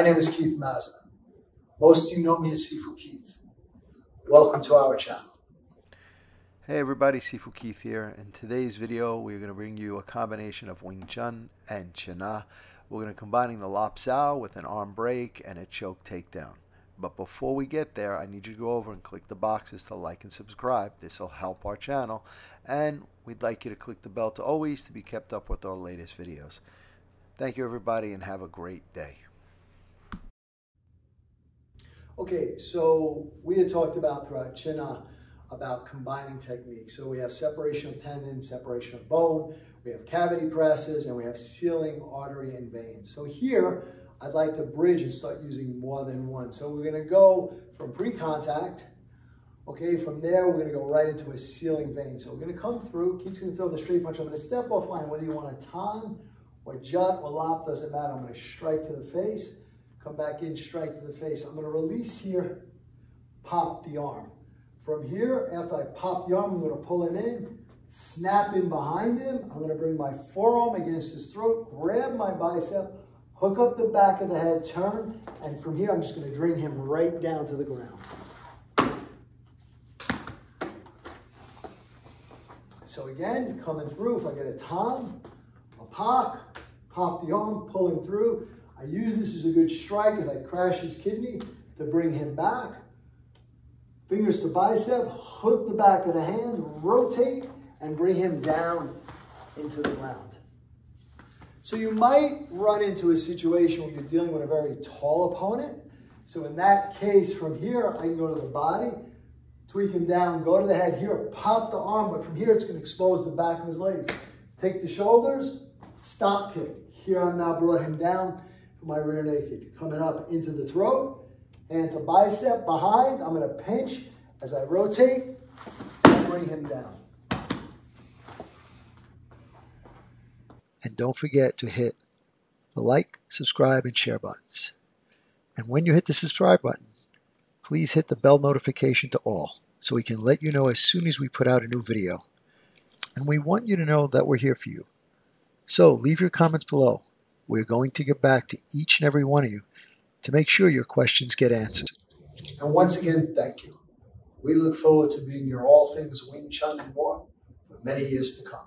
My name is Keith Mazza. Most of you know me as Sifu Keith. Welcome to our channel. Hey everybody, Sifu Keith here. In today's video, we're going to bring you a combination of Wing Chun and China. We're going to combining the Lop Sao with an arm break and a choke takedown. But before we get there, I need you to go over and click the boxes to like and subscribe. This will help our channel. And we'd like you to click the bell to always to be kept up with our latest videos. Thank you everybody and have a great day. Okay, so we had talked about throughout China about combining techniques. So we have separation of tendon, separation of bone, we have cavity presses, and we have sealing artery and veins. So here, I'd like to bridge and start using more than one. So we're gonna go from pre-contact, okay, from there we're gonna go right into a sealing vein. So we're gonna come through, Keith's gonna throw the straight punch, I'm gonna step off line, whether you want to tan or jut or lop, doesn't matter, I'm gonna strike to the face, come back in, strike to the face. I'm gonna release here, pop the arm. From here, after I pop the arm, I'm gonna pull him in, snap in behind him. I'm gonna bring my forearm against his throat, grab my bicep, hook up the back of the head, turn, and from here, I'm just gonna bring him right down to the ground. So again, coming through, if I get a tan, a pop the arm, pull him through. I use this as a good strike as I crash his kidney to bring him back. Fingers to bicep, hook the back of the hand, rotate, and bring him down into the ground. So you might run into a situation where you're dealing with a very tall opponent. So in that case, from here, I can go to the body, tweak him down, go to the head here, pop the arm, but from here, it's gonna expose the back of his legs. Take the shoulders, stop kick. Here I'm now brought him down for my rear naked. Coming up into the throat, hand to bicep behind. I'm gonna pinch as I rotate and bring him down. And don't forget to hit the like, subscribe, and share buttons. And when you hit the subscribe button, please hit the bell notification to all so we can let you know as soon as we put out a new video. And we want you to know that we're here for you. So leave your comments below. We're going to get back to each and every one of you to make sure your questions get answered. And once again, thank you. We look forward to being your all things Wing Chun and more for many years to come.